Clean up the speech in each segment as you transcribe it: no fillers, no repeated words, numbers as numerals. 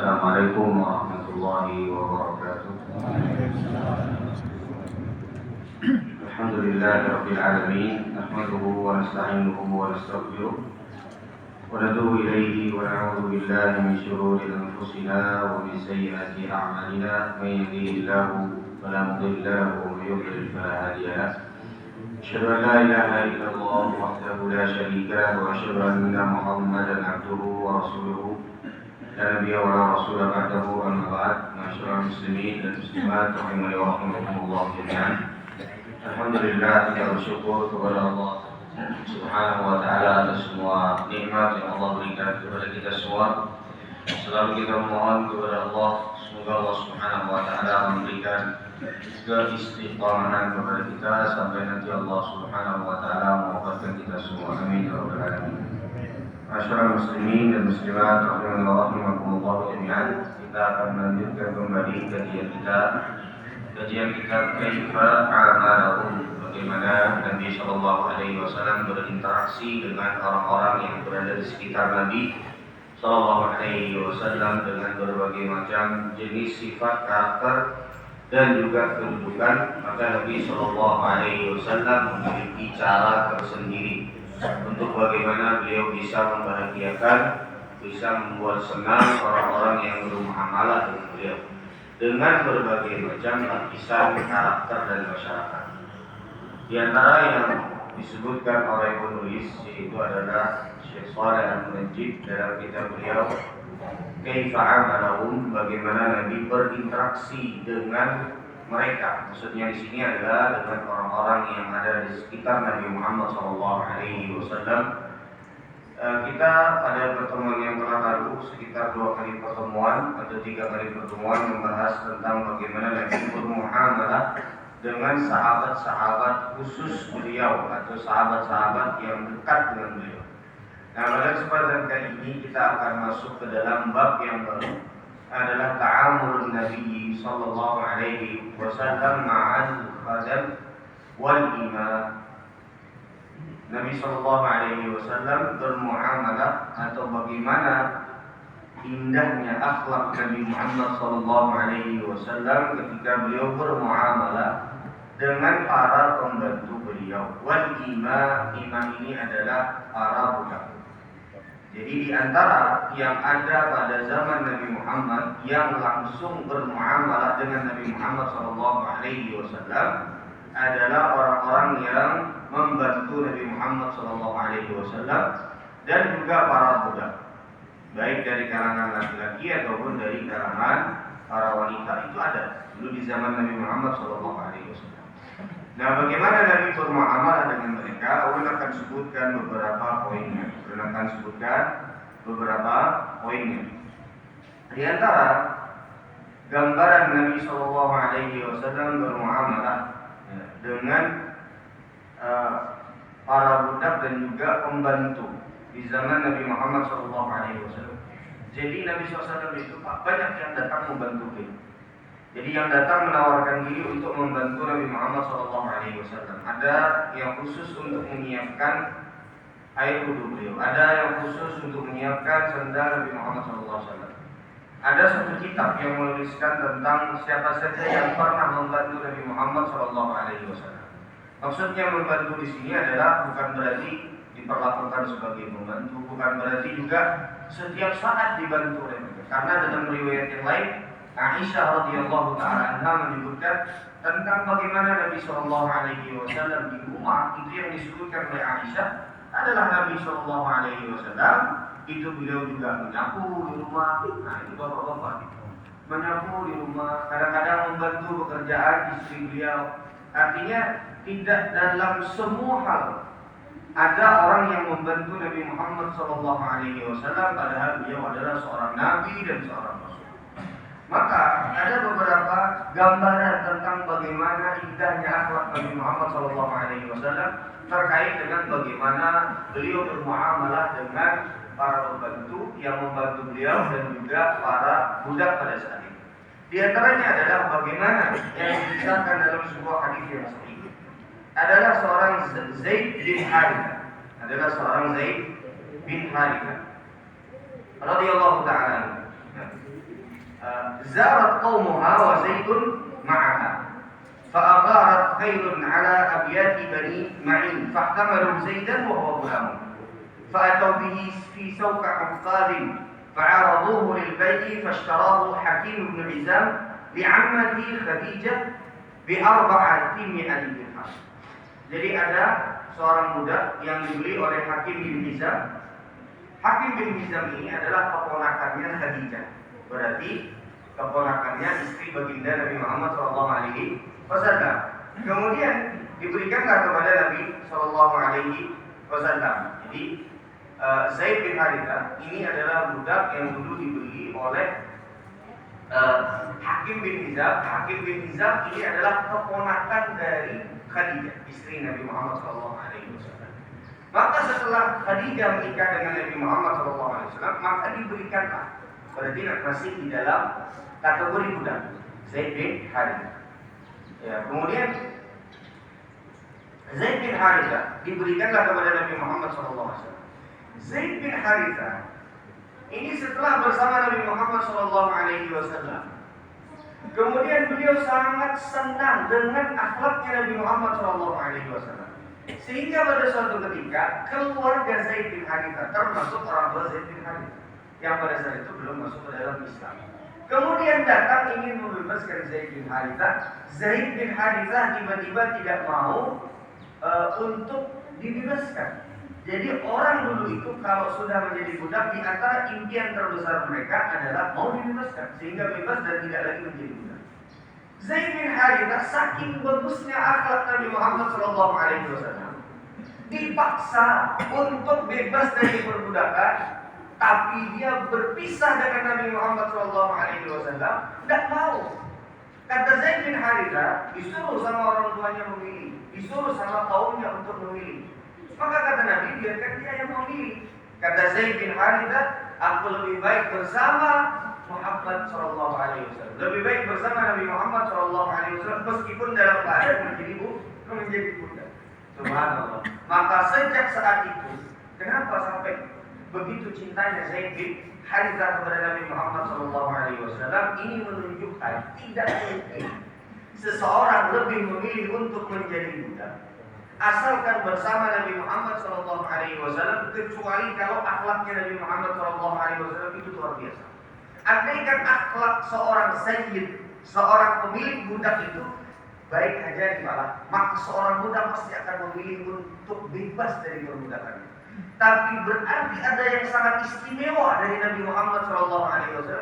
Assalamualaikum warahmatullahi wabarakatuh. Alhamdulillahirabbil alamin. Nahmaduhu wa nasta'inuhu wa nastaghfiruh. Wa natubu ilayhi wa na'udzu billahi min shururi anfusina wa min sayyiati a'malina. May yahdihillahu fala mudilla lahu wa may yudlil fala hadiya lahu. Asyhadu an la ilaha illallah wahdahu la syarika lahu wa asyhadu anna Muhammadan 'abduhu wa rasuluhu. La nabiyya wa la rasula ba'dahu, amma ba'd. Ma'asyiral muslimin dan muslimat rahimani wa rahimakumullah jami'an. Alhamdulillah, kita bersyukur kepada Allah Subhanahu wa taala atas semua nikmat yang Allah berikan kepada kita semua. Selalu kita mohon kepada Allah, semoga Allah Subhanahu wa taala memberikan keistiqomahan kepada kita sampai nanti Allah Subhanahu wa taala mewafatkan kita semua. Amin ya rabbal alamin. Masyaallah muslimin dan muslimat rahimani wa rahimakumullah jami'an. Kita akan melanjutkan kembali kajian kita Kaifa Amalahum, bagaimana Nabi sallallahu alaihi wasallam berinteraksi dengan orang-orang yang berada di sekitar Nabi sallallahu alaihi wasallam dengan berbagai macam jenis sifat, karakter dan juga kedudukan. Maka Nabi sallallahu alaihi wasallam memiliki cara tersendiri untuk bagaimana beliau bisa membahagiakan, bisa membuat senang orang-orang yang bermuamalah dengan beliau dengan berbagai macam lapisan karakter dan masyarakat. Di antara yang disebutkan oleh penulis yaitu adalah Syekh Shalih Al-Munajjid dalam kitab beliau Kaifa Amalahum, bagaimana Nabi berinteraksi dengan mereka. Maksudnya di sini adalah dengan orang-orang yang ada di sekitar Nabi Muhammad SAW. Kita pada pertemuan yang telah lalu sekitar 2 kali pertemuan atau 3 kali pertemuan membahas tentang bagaimana Nabi bermuamalah dengan sahabat-sahabat khusus beliau atau sahabat-sahabat yang dekat dengan beliau. Nah, pada kesempatan kali ini kita akan masuk ke dalam bab yang baru, adalah ta'amul Nabi sallallahu alaihi wasallam ma'al khadam wal imam. Nabi sallallahu alaihi wasallam bermuamalah atau bagaimana indahnya akhlak Nabi Muhammad sallallahu alaihi wasallam ketika beliau bermuamalah dengan para pembantu beliau. Wal imam ini adalah para budak. Jadi di antara yang ada pada zaman Nabi Muhammad yang langsung bermuamalah dengan Nabi Muhammad SAW adalah orang-orang yang membantu Nabi Muhammad SAW dan juga para budak, baik dari kalangan laki-laki ataupun dari kalangan para wanita. Itu ada dulu di zaman Nabi Muhammad SAW. Nah, bagaimana Nabi bermuamalah dengan mereka? Ulun akan sebutkan beberapa poinnya. Di antara gambaran Nabi Shallallahu Alaihi Wasallam bermuamalah dengan para budak dan juga pembantu di zaman Nabi Muhammad Shallallahu Alaihi Wasallam. Jadi Nabi SAW itu banyak yang datang membantu beliau. Jadi yang datang menawarkan diri untuk membantu Nabi Muhammad SAW. Ada yang khusus untuk menyiapkan air wudhu beliau. Ada yang khusus untuk menyiapkan sandal Nabi Muhammad SAW. Ada satu kitab yang menuliskan tentang siapa saja yang pernah membantu Nabi Muhammad SAW. Maksudnya membantu di sini adalah bukan berarti diperlakukan sebagai pembantu, bukan berarti juga setiap saat dibantu oleh mereka. Karena dalam riwayat yang lain, Aisyah radhiyallahu taala anha menyebutkan tentang bagaimana Nabi sallallahu alaihi wasallam di rumah. Itu yang disebutkan oleh Aisyah adalah Nabi sallallahu alaihi wasallam itu beliau juga menyapu di rumah. Nah, itu bapak-bapak menyapu di rumah, kadang-kadang membantu pekerjaan istri beliau. Artinya tidak dalam semua hal ada orang yang membantu Nabi Muhammad sallallahu alaihi wasallam padahal beliau adalah seorang nabi dan seorang rasul. Maka ada beberapa gambaran tentang bagaimana indahnya akhlak Nabi Muhammad SAW terkait dengan bagaimana beliau bermuamalah dengan para pembantu yang membantu beliau dan juga para budak pada saat itu. Di antaranya adalah bagaimana yang dikisahkan dalam sebuah hadis yang sahih adalah seorang Zaid bin Harithah radhiyallahu ta'ala. zarat qaumuha wa zaidun ma'aha فأغارت خيل على أبيات بني معين فاحتملوا زيدا وهو غلام فأتوا به في سوق عقاد فعرضوه للبيع فاشتراه حكيم بن حزام لعمته خديجة ب400 dirham. Jadi ada seorang muda yang dibeli oleh Hakim bin Hizam. Hakim bin Hizam ini adalah keponakannya Khadijah. Berarti keponakannya istri baginda Nabi Muhammad SAW. Kemudian diberikanlah kepada Nabi SAW. Jadi Zaid bin Harithah ini adalah budak yang dulu dibeli oleh Hakim bin Hizam. Hakim bin Hizam ini adalah keponakan dari Khadijah, istri Nabi Muhammad SAW. Maka setelah Khadijah menikah dengan Nabi Muhammad SAW, maka diberikanlah, berarti masih di dalam kategori budak, Zaid bin Harithah. Ya, kemudian Zaid bin Harithah diberikanlah kepada Nabi Muhammad SAW. Zaid bin Harithah ini setelah bersama Nabi Muhammad SAW, kemudian beliau sangat senang dengan akhlaknya Nabi Muhammad SAW, sehingga pada suatu ketika keluarga Zaid bin Harithah, termasuk orang tua Zaid bin Harithah yang pada saat itu belum masuk ke dalam Islam, kemudian datang ingin membebaskan Zaid bin Harithah. Zaid bin Harithah tiba-tiba tidak mau untuk dibebaskan. Jadi orang dulu itu kalau sudah menjadi budak, di antara impian terbesar mereka adalah mau dibebaskan sehingga bebas dan tidak lagi menjadi budak. Zaid bin Harithah saking bagusnya akhlak Nabi Muhammad SAW, dipaksa untuk bebas dari perbudakan, tapi dia berpisah dengan Nabi Muhammad SAW, tidak mau. Kata Zaid bin Harithah, disuruh sama orang tuanya memilih, disuruh sama kaumnya untuk memilih. Maka kata Nabi, biarkan dia yang memilih. Kata Zaid bin Harithah, aku lebih baik bersama Muhammad SAW, lebih baik bersama Nabi Muhammad SAW, meskipun dalam keadaan menjadi budak. Subhanallah. Maka sejak saat itu, kenapa sampai begitu cintanya Zaid bin Harithah kepada Nabi Muhammad SAW, ini menunjukkan tidak mungkin seseorang lebih memilih untuk menjadi budak asalkan bersama Nabi Muhammad SAW, kecuali kalau akhlaknya Nabi Muhammad SAW itu luar biasa. Andaikan akhlak seorang sayyid, seorang pemilik budak itu baik aja malah, maka seorang budak pasti akan memilih untuk bebas dari perbudakannya. Tapi berarti ada yang sangat istimewa dari Nabi Muhammad SAW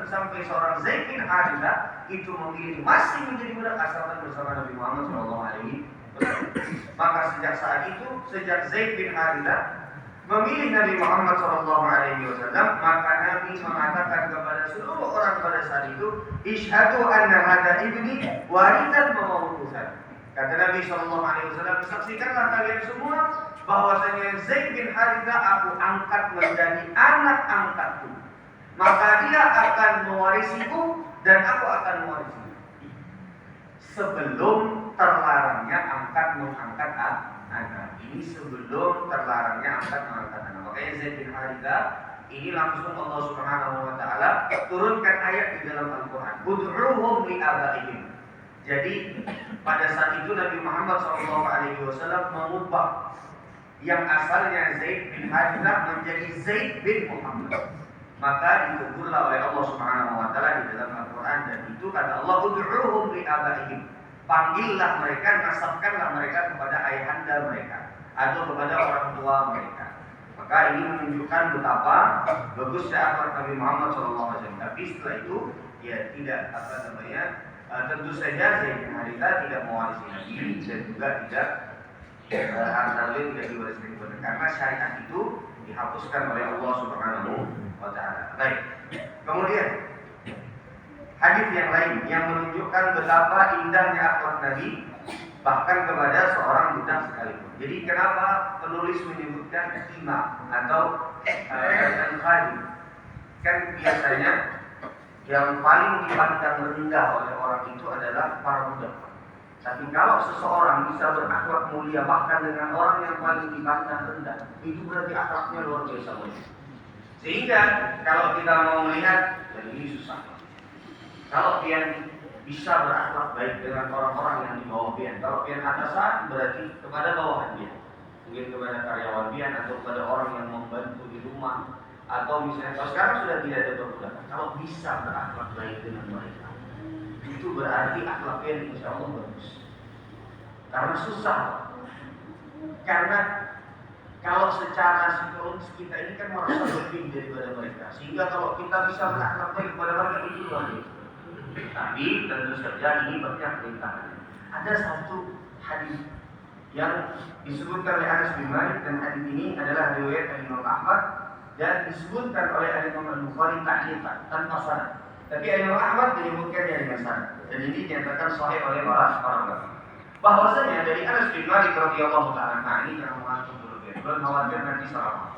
sampai seorang Zaid bin Harithah itu memilih masih menjadi budak asalkan bersama Nabi Muhammad SAW. Maka sejak saat itu, sejak Zaid bin Harithah memilih Nabi Muhammad SAW, maka Nabi mengatakan kepada seluruh orang pada saat itu, "Ishhadu anna hadha ibni warithan mawrusan." Kata Nabi SAW, saksikanlah kalian semua bahwasanya Zaid bin Harithah aku angkat menjadi anak angkatku, maka dia akan mewarisiku dan aku akan mewarisinya. Sebelum terlarangnya mengangkat anak. Ini sebelum terlarangnya mengangkat anak. Makanya Zaid bin Harithah ini langsung Allah Subhanahu wa taala turunkan ayat di dalam Al-Qur'an. Ud'uhum li abaihim. Jadi pada saat itu Nabi Muhammad SAW mengubah yang asalnya Zaid bin Harithah menjadi Zaid bin Muhammad. Maka ditegurlah oleh Allah Subhanahu wa taala di dalam Al-Qur'an, dan itu kata Allah, ud'uhum li abaihim. Panggillah mereka, nasabkanlah mereka kepada ayahanda mereka atau kepada orang tua mereka. Maka ini menunjukkan betapa bagusnya akhlak Nabi Muhammad SAW. Tapi setelah itu ya tidak tentu saja Zaid bin Harithah tidak mewarisi Nabi dan juga tidak harta tidak diwariskan kepada, karena syariat itu dihapuskan oleh Allah Subhanahu wa taala. Baik. Kemudian hadis yang lain yang menunjukkan betapa indahnya akhlak Nabi bahkan kepada seorang budak sekalipun. Jadi kenapa penulis menyebutkan imam atau dan khadim? Kan biasanya yang paling dipandang rendah oleh orang itu adalah para budak. Tapi kalau seseorang bisa berakhlak mulia bahkan dengan orang yang paling dipandang rendah, itu berarti akhlaknya luar biasa mulia. Sehingga kalau kita mau melihat, jadi ini susah. Kalau pian bisa berakhlak baik dengan orang-orang yang di bawah pian. Kalau pian atasan berarti kepada bawahan pian. Mungkin kepada karyawan pian atau kepada orang yang membantu di rumah. Atau misalnya kalau sekarang sudah tidak ada perbudakan. Kalau bisa berakhlak baik dengan mereka, itu berarti akhlak pian insya Allah bagus. Karena susah. Karena kalau secara psikologis kita ini kan merasa lebih daripada mereka. Sehingga kalau kita bisa berakhlak baik kepada mereka itu luar biasa. Tapi tentu saja ini banyak perintahan. Ada satu hadis yang disebutkan oleh Anas bin Malik, dan hadis ini adalah riwayat Imam Ahmad dan disebutkan oleh Imam Al-Bukhari ta'liqan tanpa sanad. Tapi Imam Ahmad menyebutkannya dengan sanad, dan ini dinyatakan sahih oleh para ulama. Bahwasanya dari Anas bin Malik radhiyallahu ta'ala ini yang mengatur dulu, khawatir nanti salah.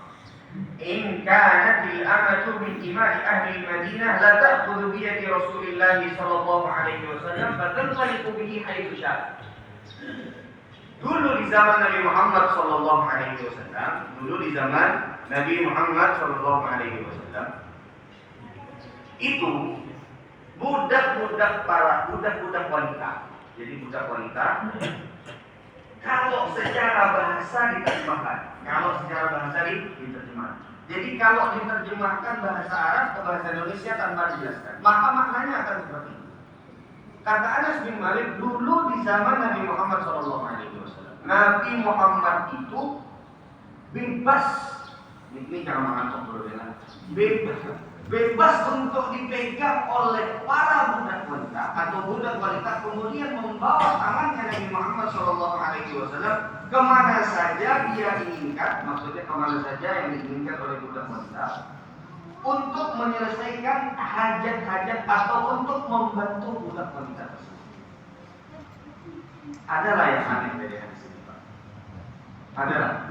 In kanat al-amatu min imai ahli Madinah la ta'khudhu bi yadi Rasulillah sallallahu alaihi wasallam fa tanqaliqu bihi haitsu syaa. Dulu di zaman Nabi Muhammad sallallahu alaihi wasallam, itu budak-budak wanita. Jadi budak wanita kalau secara bahasa diterjemahkan. Jadi kalau diterjemahkan bahasa Arab ke bahasa Indonesia tanpa dijelaskan, maka maknanya akan seperti ini. Kata Anas bin Malik, dulu di zaman Nabi Muhammad SAW, Nabi Muhammad itu bebas. Ini jangan mengantuk dulu ya. Bebas untuk dipegang oleh para budak wanita atau budak wanita, kemudian membawa tangannya Nabi Muhammad SAW kemana saja dia inginkan, maksudnya kemana saja yang diinginkan oleh budak wanita, untuk menyelesaikan hajat-hajat atau untuk membantu budak wanita tersebut. Adalah yang aneh dari hadis ini, Pak. Adalah.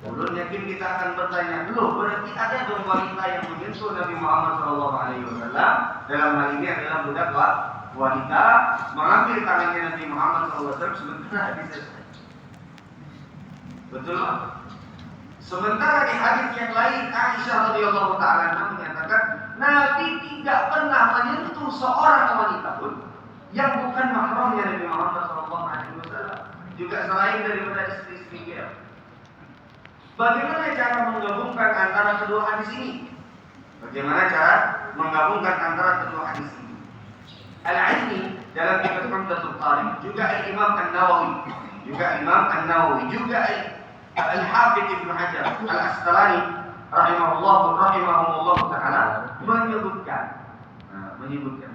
Belum yakin kita akan bertanya, loh berarti ada dong wanita yang menyentuh Nabi Muhammad SAW. Dalam hal ini adalah budak wanita mengambil tangannya Nabi Muhammad SAW sementara hadis selesai. Betul Pak? Sementara di hadis yang lain Aisyah radhiyallahu ta'ala menyatakan Nabi tidak pernah menyentuh seorang wanita pun yang bukan mahramnya Nabi Muhammad SAW, juga selain daripada istri-istri beliau. Bagaimana cara menggabungkan antara kedua hadis ini? Al-Aini dalam kitab Umdatul Qari, juga Imam An-Nawawi, juga Al-Hafidz Ibnu Hajar Al-Asqalani rahimahumullah taala menyebutkan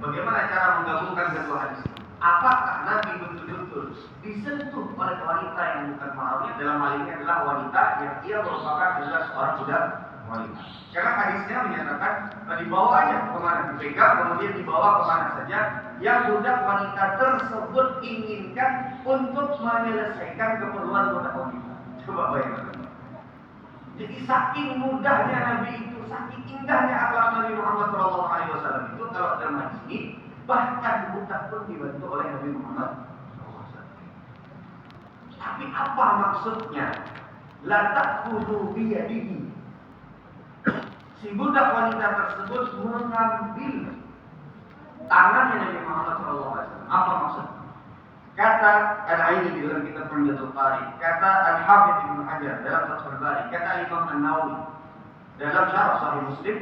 bagaimana cara menggabungkan kedua hadis ini. Apakah Nabi betul-betul disentuh oleh wanita yang bukan mahramnya? Dalam hal ini adalah wanita yang ia merupakan adalah seorang budak wanita. Karena hadisnya menyatakan dibawa aja kemana, dipegang kemudian dibawa kemana saja yang budak wanita tersebut inginkan untuk menyelesaikan keperluan budak wanita. Coba bayangkan. Jadi saking mudahnya Nabi itu, saking indahnya akhlak Nabi Muhammad SAW itu, kalau dalam hadis ini bahkan budak pun dibantu oleh Nabi Muhammad SAW. Tapi apa maksudnya? La ta'khudhu bi yadihi. Si budak wanita tersebut mengambil tangannya Nabi Muhammad SAW. Apa maksudnya? Kata Al-Aini di dalam kitab Umdatul Qari, kata Al-Hafidz Ibnu Hajar dalam Fathul Bari, kata Imam An-Nawawi dalam Syarah Sahih Muslim,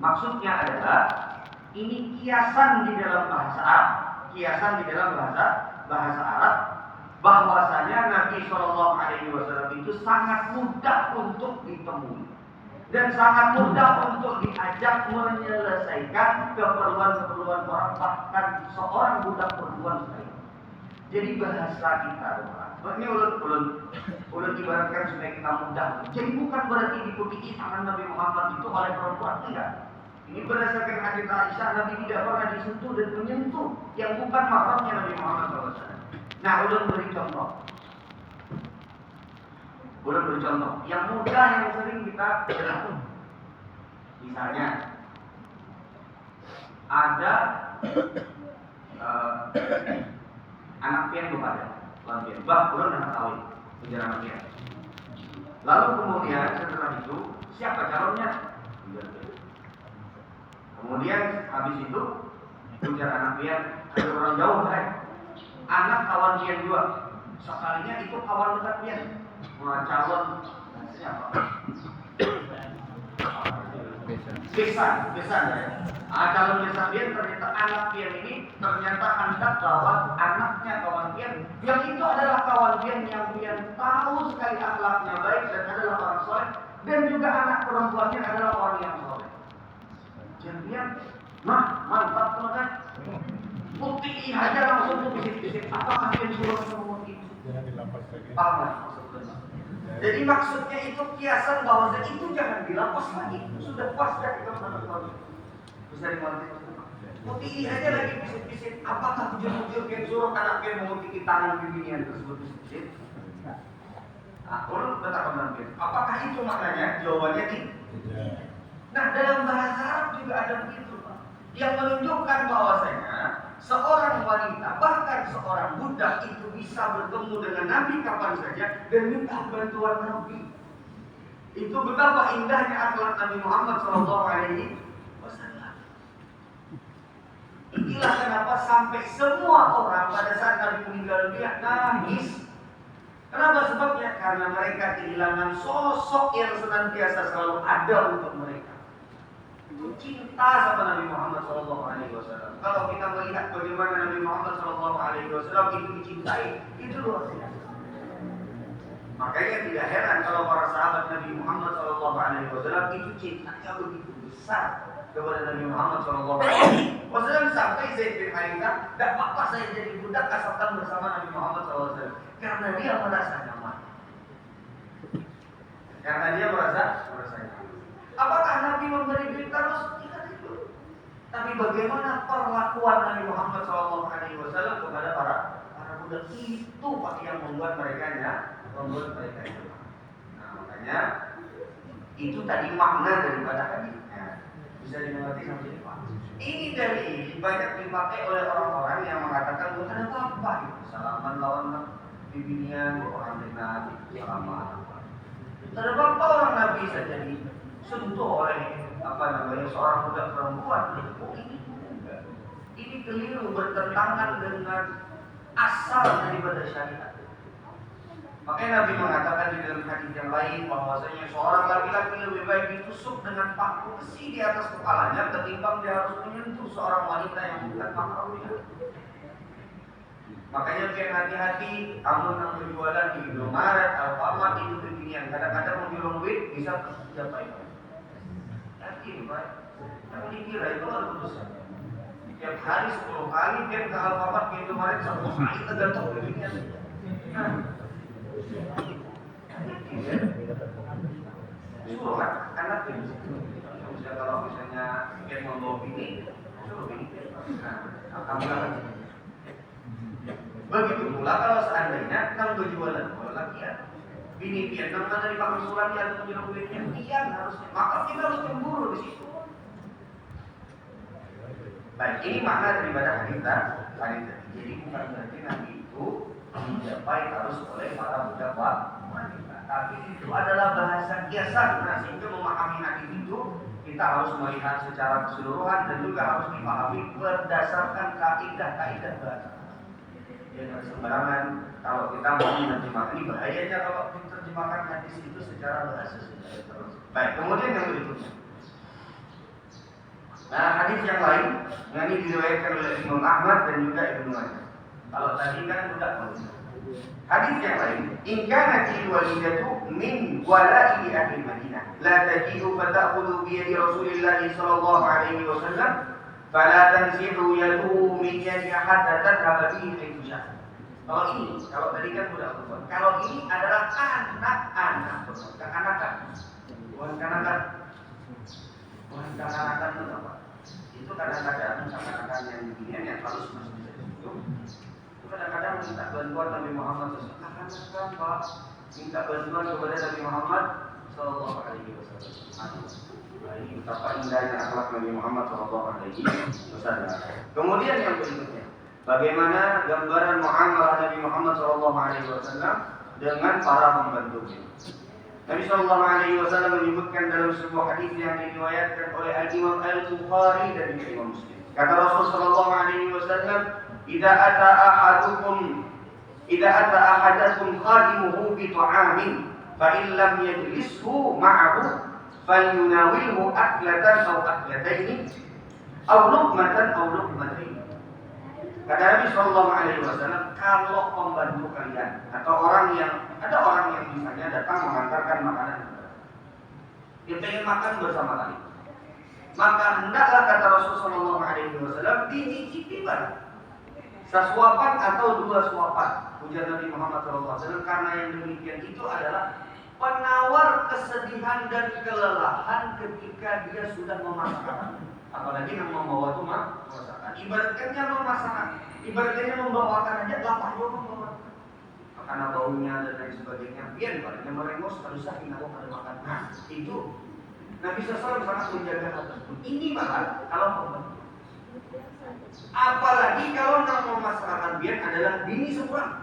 maksudnya adalah ini kiasan di dalam bahasa Arab, bahwasanya Nabi SAW itu sangat mudah untuk ditemui dan sangat mudah untuk diajak menyelesaikan keperluan orang, bahkan seorang budak perempuan sekali. Jadi bahasa kita, ini ulun ibaratkan supaya kita mudah. Jadi bukan berarti diputi tangan Nabi Muhammad itu oleh perempuan, enggak. Ini berdasarkan hadits Aisyah, Nabi tidak pernah disentuh dan menyentuh yang bukan mahramnya Nabi Muhammad SAW. Nah, ulun beri contoh. Yang mudah yang sering kita lakukan. Misalnya, ada anak pian kepada lampian, ulun anak kawin, kejar anak pian. Lalu kemudian setelah itu, siapa calonnya? Kemudian habis itu Ujar anak pian, ada orang jauh kan? Anak kawan pian juga. Sekalinya itu kawan dekat pian. Calon siapa? Besan ya. Calon besan pian ternyata anak pian ini ternyata hendak lawan anaknya kawan pian. Yang itu adalah kawan pian yang pian tahu sekali akhlaknya baik dan adalah orang soleh, dan juga anak perempuannya adalah orang yang soleh. Jadi mantap teman-teman. Bukti aja langsung tuh bisik-bisik. Apakah dia disuruh ngomong itu? Jangan dilapas lagi. Jadi maksudnya itu kiasan bahwa itu jangan dilapas lagi. Sudah pas dari teman-teman. Bisa dimengerti. Bukti aja lagi bisik-bisik. Apakah bujur-bujur yang suruh anak dia mengutiki tangan bimbingan tersebut bisik-bisik? Urut betapa nanti. Apakah itu maknanya? Jawabannya tidak. Nah, dalam bahasa Arab juga ada begitu, Pak, yang menunjukkan bahwasanya seorang wanita, bahkan seorang budak itu bisa bertemu dengan Nabi kapan saja dan minta bantuan Nabi. Itu betapa indahnya akhlak Nabi Muhammad SAW. Inilah kenapa sampai semua orang pada saat Nabi meninggal dunia nangis. Kenapa sebabnya? Karena mereka kehilangan sosok yang senantiasa selalu ada untuk mereka. Itu cinta sama Nabi Muhammad SAW. Kalau kita melihat bagaimana Nabi Muhammad SAW itu dicintai, itu luar biasa. Makanya tidak heran kalau para sahabat Nabi Muhammad SAW itu cintanya begitu besar kepada Nabi Muhammad SAW. Sampai Zaid bin Harithah, tidak apa-apa saya jadi budak asalkan bersama Nabi Muhammad SAW. Karena dia merasa nyaman. Apakah Nabi memberi duit terus? Tidak itu. Tapi bagaimana perlakuan Nabi Muhammad SAW kepada para budak itu, Pak, yang membuat mereka nyaman. Nah, makanya itu tadi makna daripada hadisnya. Bisa dimengerti sampai ini, Pak. Ini dari banyak dipakai oleh orang-orang yang mengatakan bukan ada apa-apa gitu. Salaman lawan bimbingan orang Nabi, salaman. Ada apa orang Nabi saja disentuh oleh seorang budak perempuan. Ini keliru, bertentangan dengan asal daripada syariat. Makanya Nabi mengatakan di dalam hadis yang lain bahwasanya seorang laki-laki lebih baik ditusuk dengan paku besi di atas kepalanya ketimbang dia harus menyentuh seorang wanita yang bukan mahramnya. Makanya biar hati-hati, kamu yang berjualan di Indomaret, Alfamart itu beginian. Kadang-kadang mau jual duit bisa tercapai. Yakin, Pak. Jangan dikira itu ada putusan. Tiap hari 10 kali dia ke Alfamart ke Indomaret 10 kali tergantung beginian. Suruh kan anak ini. Kalau misalnya dia membawa bini, suruh bini. Alhamdulillah. Begitu pula kalau seandainya kan berjualan lagi ya, bini pian karena dari pangsulan dia atau menjual duitnya, pian harusnya. Maka kita harus cemburu di situ. Baik, ini makna daripada hadis tadi. Jadi bukan berarti Nabi itu dicapai harus oleh para budak wanita, tapi itu adalah bahasa kiasan. Nah, sehingga memahami hadis itu kita harus melihat secara keseluruhan dan juga harus dipahami berdasarkan kaidah-kaidah bahasa. Jangan sembarangan kalau kita mau menerjemahkan, ini bahayanya kalau menerjemahkan hadis itu secara bahasa terus. Baik, kemudian yang berikutnya. Nah, hadis yang lain yang ini diriwayatkan oleh Imam Ahmad dan juga Ibnu Majah. Kalau tadi kan sudah hadis yang lain, in kanatil walidatu min wala'i ahli Madinah, la tajidu fata'khudhu bi yadi Rasulillah sallallahu alaihi wasallam. Fala tansihu yaduhu min yadi hatta tadhhaba bihi haitsu syaa. Kalau tadi kan budak perempuan. Kalau ini adalah anak-anak, bukan kanakan itu apa? Itu kadang-kadang kanakan yang beginian yang harus masuk di situ. Kadang-kadang minta bantuan Nabi Muhammad SAW. Pak, minta bantuan kepada Nabi Muhammad Sallallahu Alaihi Wasallam. Ini betapa indahnya akhlak Nabi Muhammad SAW. Kemudian yang berikutnya, bagaimana gambaran muamalah Nabi Muhammad SAW dengan para pembantunya. Nabi SAW menyebutkan dalam sebuah hadis yang diriwayatkan oleh Al-Imam Al-Bukhari dan juga Imam Muslim. Kata Rasul sallallahu alaihi wasallam, "Idza ata ahadakum khadimuhu bi ta'amin, fa in lam yajlishu ma'ahu, falyunawilhu aklatan aw aklataini, aw luqmataini." Kata Nabi sallallahu alaihi wasallam, kalau pembantu kalian atau ada orang yang misalnya datang mengantarkan makanan, dia ingin makan bersama kalian, maka hendaklah, kata Rasul sallallahu alaihi wasallam, dicicipi barang sesuapan atau 2 suapan. Ujar Nabi Muhammad sallallahu alaihi wasallam, karena yang demikian itu adalah penawar kesedihan dan kelelahan ketika dia sudah memasak. Apalagi yang membawa itu masakan. Ibaratnya memasak, ibaratnya membawakan aja lapar juga membawa. Karena baunya dan lain sebagainya, biar badannya merengos, harusnya kita pada makan. Nah, itu Nabi SAW sangat menjaga hal tersebut. Ini malah kalau pembantu. Apalagi kalau yang memasakkan biar adalah bini seorang.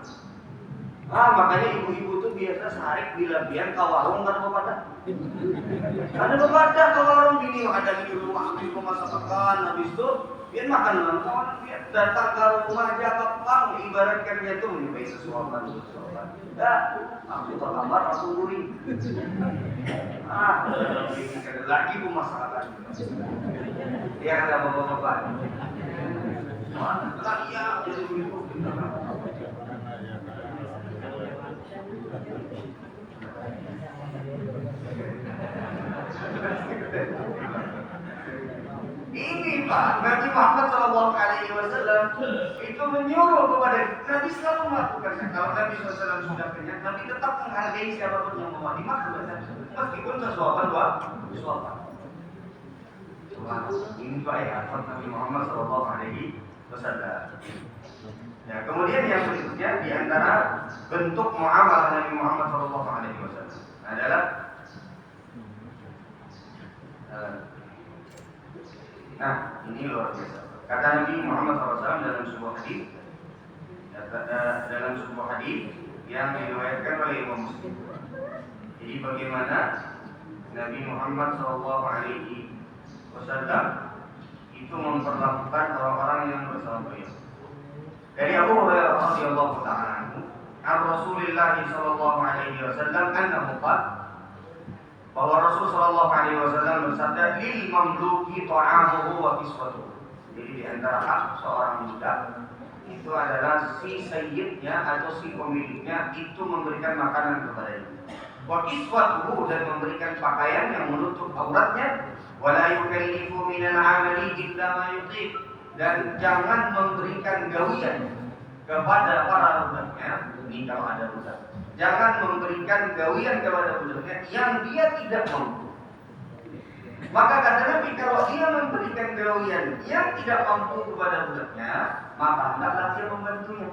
Makanya ibu-ibu tuh biasa sehari bila biar ke warung kan bapak. Ada berbeda ke warung bini, ada di rumah habis memasakkan, habis itu biar makan langsung, biar datang ke rumah aja kepang, ibaratkannya tuh menyukai sesuatu. Ya, aku terlambat, aku guring. Lagi pemasakan. Dia ada bapak-bapak. Iya, jadi begitu. Ini Pak, Nabi Muhammad SAW itu menyuruh kepada Nabi selalu melakukannya. Kalau Nabi SAW sudah kenyang, Nabi tetap menghargai siapapun yang mau dimakan, meskipun sesuatu suapan. Ini Pak ya, Nabi Muhammad SAW. Ya, kemudian yang berikutnya di antara bentuk muamalah Nabi Muhammad SAW adalah ini luar biasa. Kata Nabi Muhammad SAW dalam sebuah hadis yang diriwayatkan oleh Imam Muslim. Jadi bagaimana Nabi Muhammad SAW itu memperlakukan orang-orang yang bersama beliau. Dari Abu Hurairah radhiyallahu ta'ala anhu, an Rasulillah sallallahu alaihi wasallam annahu qala, bahwa Rasul sallallahu alaihi wasallam bersabda, lil mamluki ta'amuhu wa kiswatuhu. Jadi di antara hak seorang budak itu adalah si sayyidnya atau si pemiliknya itu memberikan makanan kepadanya. Wa kiswatuhu, dan memberikan pakaian yang menutup auratnya. Wa la yukallifu minal 'amali illa ma yutiq, dan jangan memberikan gawian kepada para budaknya. Ini kalau ada budak, jangan memberikan gawian kepada budaknya yang dia tidak mampu. Maka kata Nabi, kalau dia memberikan gawian yang tidak mampu kepada budaknya, maka hendaklah dia membantunya.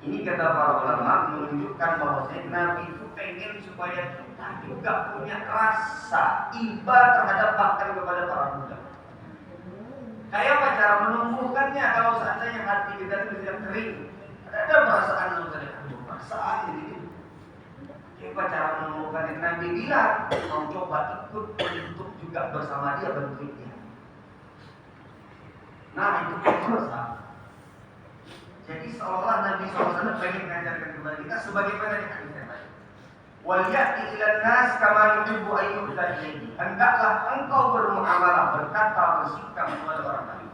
Ini kata para ulama menunjukkan bahwa Nabi itu pengen supaya kita juga punya rasa iba terhadap bahkan kepada para budak. Kayak apa cara menumbuhkannya? Kalau seandainya hati kita itu tidak kering, ada perasaan perasaan gitu. Kayak cara menumbuhkannya? Nabi bilang mau coba ikut untuk juga bersama dia, bantuin dia. Nah, itu perasaan. Jadi seolah Nabi SAW pengen mengajarkan kepada kita sebagaimana yang hadis yang lain. Waliyati ilan nas kama yuhibbu ayyuhta ilayhi. Hendaklah engkau bermuamalah, berkata, bersikap kepada orang lain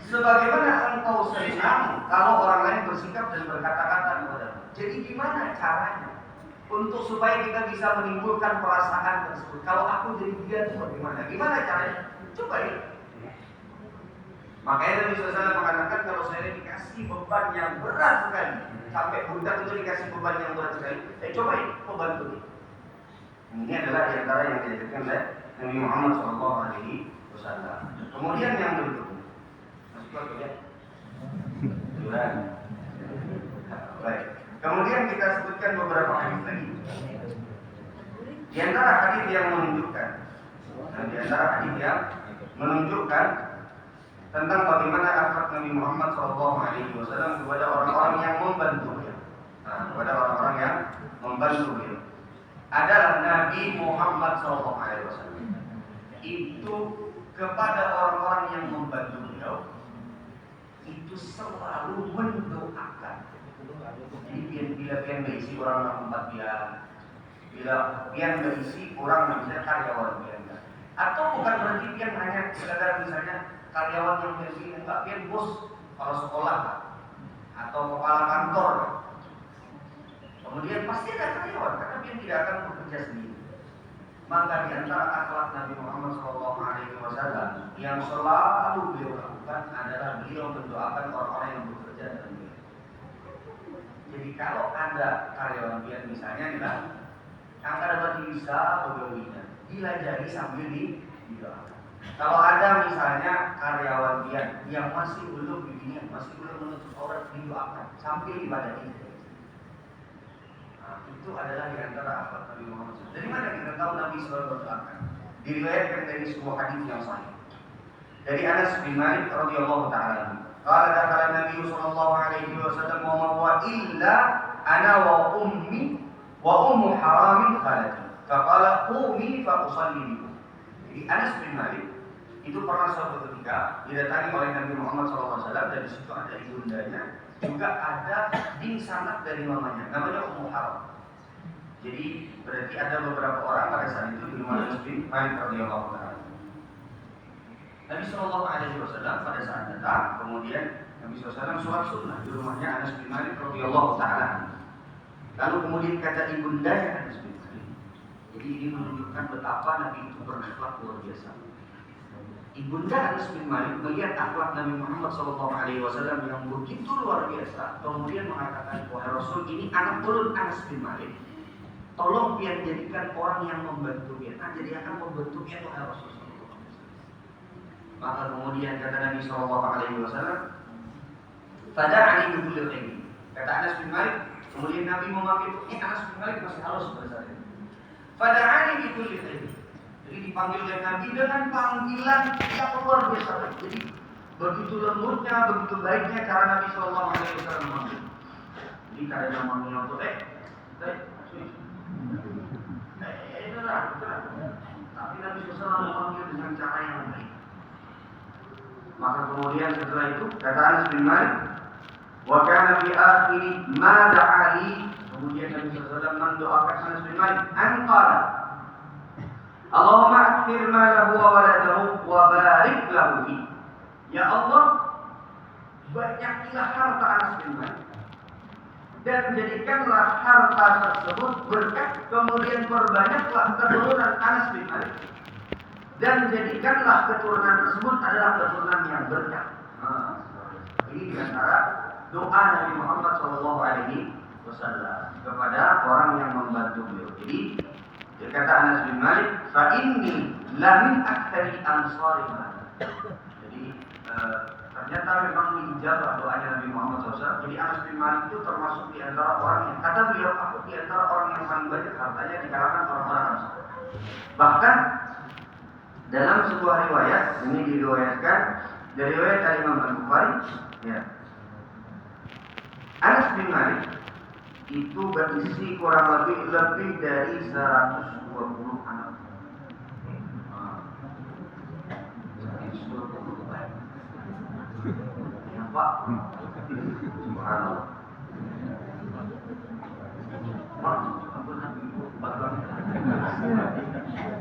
sebagaimana engkau senang kalau orang lain bersikap dan berkata-kata kepadamu. Jadi gimana caranya untuk supaya kita bisa menimbulkan perasaan tersebut? Kalau aku jadi dia itu bagaimana? Gimana caranya? Coba ya. Makanya Nabi SAW mengatakan, kalau saya dikasih beban yang berat sekali, sampai budak itu dikasih beban yang berat sekali, coba ya, membantu dia. Ini adalah di antara yang diajarkan oleh Nabi Muhammad SAW. Kemudian yang berikutnya, masih kuat ya? Sudah. Baik. Kemudian kita sebutkan beberapa hadis lagi. Di antara hadis yang menunjukkan tentang bagaimana akhlak Nabi Muhammad SAW kepada orang-orang yang membantunya. Kepada orang-orang yang membantunya adalah Nabi Muhammad SAW itu kepada orang-orang yang membantu selalu mendoakan. Jadi bila pian berisi orang tempat bila pian berisi orang misalnya karyawan pian, atau bukan berarti pian hanya sekadar misalnya karyawan yang berisi, enggak, pian bos kepala sekolah atau kepala kantor. Kemudian pasti ada karyawan karena pian tidak akan bekerja sendiri. Maka di antara akhlak Nabi Muhammad SAW yang selalu beliau lakukan adalah beliau mendoakan orang-orang yang bekerja dengan dia. Jadi kalau ada karyawan pian misalnya nih kan, angkat dapat bisa pegawainya, dilajari sambil didoakan. Kalau ada misalnya karyawan pian yang masih belum begini, masih belum menutup aurat, didoakan sambil ibadahin. Nah, itu adalah di antara akhlak Nabi Muhammad SAW. Dari mana kita tahu Nabi selalu berdoakan? Diriwayatkan dari sebuah hadis yang sahih. Dari Anas bin Malik radhiyallahu taala. Qala dakhala Nabi sallallahu alaihi wasallam wa ma huwa illa ana wa ummu haramin khalati. Faqala qumi fa usalli bikum. Jadi Anas bin Malik itu pernah suatu ketika didatangi oleh Nabi Muhammad SAW dan di situ ada ibundanya, juga ada bin sanak dari mamanya, namanya Ummu Haram. Jadi berarti ada beberapa orang pada saat itu di rumah Anas bin Malik radhiyallahu taala. Nabi SAW pada saat datang, kemudian Nabi SAW sholat sunnah di rumahnya Anas bin Malik radhiyallahu taala. Lalu kemudian kata ibundanya Anas bin Malik. Jadi ini menunjukkan betapa Nabi itu berakhlak luar biasa. Ibunda Anas bin Malik melihat akhlak Nabi Muhammad SAW yang begitu luar biasa, kemudian mengatakan, wahai Rasul, ini anak ulun Anas bin Malik, tolong pian jadikan orang yang membantu pian. Nah, jadi akan membantu pian, wahai Rasul. Maka kemudian kata Nabi SAW, fada'ani bi kulli khair. Kata Anas bin Malik, kemudian Nabi memanggil, ini Anas bin Malik masih halus pada saat itu. Fada'ani bi kulli khair. Jadi dipanggil oleh Nabi dengan panggilan yang luar biasa. Jadi begitu lembutnya, begitu baiknya cara Nabi SAW memanggil. Jadi kada ada manggil untuk tapi Nabi SAW memanggil dengan cara yang baik. Maka kemudian setelah itu kata Anas bin Malik, wa kana fi akhiri ma da'ali. Kemudian Nabi SAW mendoakan Anas bin Malik, anqala Allahumma akthir malahu wa waladahu wa barik lahu fi. Ya Allah, banyakilah harta Anas bin Malik dan jadikanlah harta tersebut berkah, kemudian perbanyaklah keturunan Anas bin Malik dan jadikanlah keturunan tersebut adalah keturunan yang berkah. Ini di antara doa Nabi Muhammad SAW kepada orang yang membantu beliau. Jadi kata Anas bin Malik, fa inni lamin aktsari ansari. Jadi ternyata memang diijabah doanya Nabi Muhammad SAW. Jadi Anas bin Malik itu termasuk di antara orang yang, kata beliau, aku di antara orang yang paling banyak hartanya di kalangan orang-orang Ansar. Bahkan dalam sebuah riwayat, ini diriwayatkan dari riwayat Imam Al-Bukhari, ya, Anas bin Malik itu berisi kurang lebih dari 120 anak. 120 anak. Ya Pak, subhanallah.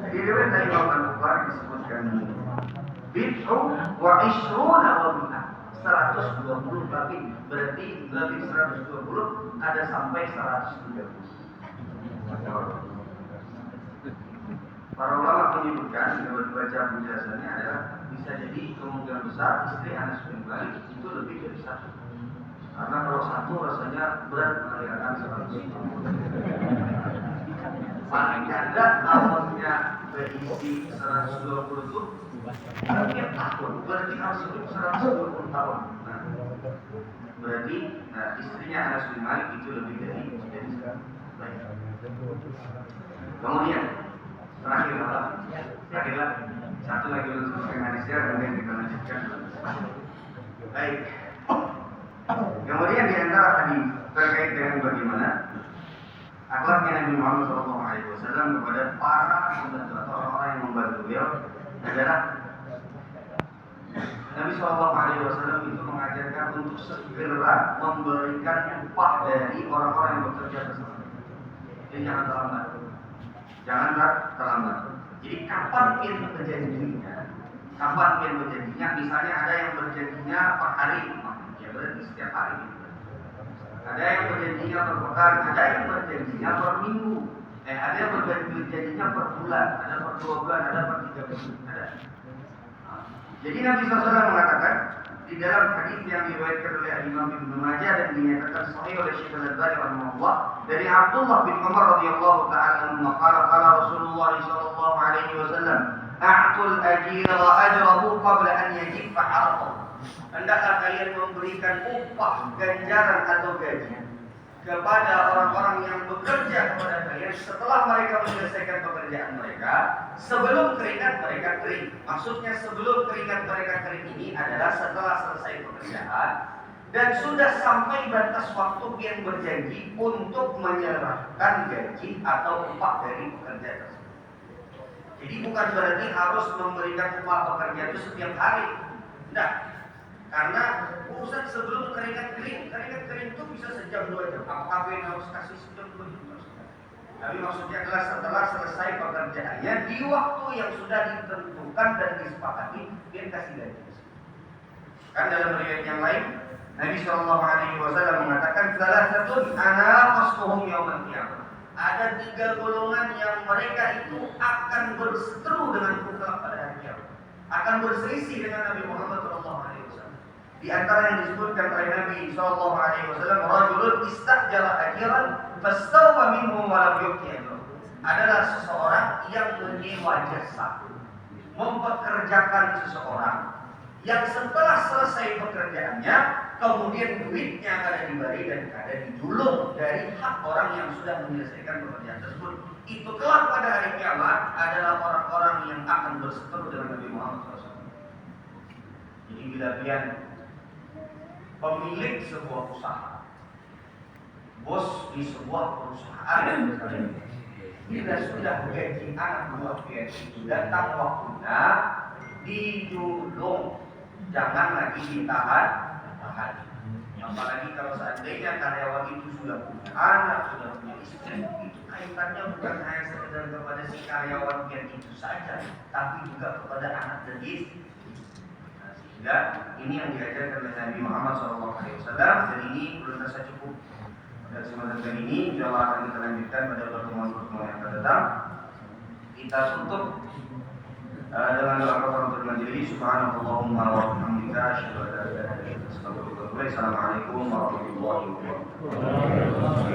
Di riwayat dari Imam Al-Bukhari disebutkan bid'u wa ishruna wa bid'ah. 120 lebih, berarti lebih 120 ada sampai 130. Para ulama menyebutkan menurut baca penjelasannya adalah bisa jadi kemungkinan besar istri Anas bin Malik itu lebih dari satu. Karena kalau satu rasanya berat mengalihkan 120. Paling ada awalnya berisi 120 itu tiap tahun, berarti harus hidup 120 tahun. Nah, berarti istrinya Anas bin Malik itu lebih dari baik. Kemudian terakhirlah satu lagi untuk selesai hadisnya, kemudian kita lanjutkan. Baik. Kemudian di antara hadis terkait dengan bagaimana akhlaknya Nabi Muhammad SAW kepada para pembantu atau orang-orang yang membantu beliau adalah Nabi Shallallahu Alaihi Wasallam itu mengajarkan untuk segera memberikan upah dari orang-orang yang bekerja bersama. Jadi jangan terlambat. Jangan terlambat. Jadi kapan berjanjinya? Misalnya ada yang berjanjinya per hari, ya berarti setiap hari. Ada yang berjanjinya per pekan, ada yang berjanjinya per minggu, ada yang berjanjinya per bulan, ada per 2 bulan, ada per 3 bulan, ada. Jadi Nabi SAW mengatakan di dalam hadis yang diriwayatkan oleh Imam Ibnu Majah dan dinyatakan sahih oleh Syekh Al-Albani rahimahullah dari Abdullah bin Umar radhiyallahu taala anhu qala Rasulullah sallallahu alaihi wasallam a'tul ajira ajrahu qabla an yajiffa 'arqahu. Hendaklah kalian memberikan upah ganjaran atau gaji kepada orang-orang yang bekerja kepada kalian setelah mereka menyelesaikan pekerjaan mereka, sebelum keringat mereka kering. Maksudnya sebelum keringat mereka kering ini adalah setelah selesai pekerjaan dan sudah sampai batas waktu yang berjanji untuk menyerahkan gaji atau upah dari pekerja tersebut. Jadi bukan berarti harus memberikan upah pekerja itu setiap hari. Tidak. Karena urusan sebelum keringat kering itu bisa sejam 2 jam. Apakah yang harus kasih sejam 2 jam? Tapi maksudnya adalah setelah selesai pekerjaannya di waktu yang sudah ditentukan dan disepakati, dia kasih gaji. Kan dalam riwayat yang lain, Nabi Shallallahu Alaihi Wasallam mengatakan salah satu ana qasmuhum yaumal qiyamah. Ada 3 golongan yang mereka itu akan berseteru dengan kita pada hari kiamat, akan berselisih dengan Nabi Muhammad Shallallahu Alaihi Wasallam. Di antara yang disebutkan oleh Nabi Shallallahu Alaihi Wasallam, rajulun istajara ajiran fastawfa minhu wa lam yu'ti ajran. Adalah seseorang yang menyewa jasa, mempekerjakan seseorang yang setelah selesai pekerjaannya kemudian duitnya ada diberi dan ada dijulung dari hak orang yang sudah menyelesaikan pekerjaan tersebut. Itu kelak pada hari kiamat adalah orang-orang yang akan berseteru dengan Nabi Muhammad SAW. Jadi bila pian pemilik sebuah usaha, bos di sebuah perusahaan, bila sudah gaji anak buah pian itu datang waktunya dijulung, jangan lagi ditahan. Apalagi kalau seandainya karyawan itu sudah punya anak, sudah punya istri, itu kaitannya bukan hanya sekedar kepada si karyawan yang itu saja, tapi juga kepada anak dan istri. Sehingga ini yang diajarkan oleh Nabi Muhammad SAW, dan ini belum terasa cukup. Dan semacam ini, insyaallah akan kita lanjutkan pada pertemuan-pertemuan yang akan datang. Kita tutup dengan doa kafaratul majelis. Subhanallahumma wa bihamdika asyhadu an la ilaha illa anta astaghfiruka wa atubu ilaik. Assalamualaikum warahmatullahi wabarakatuh.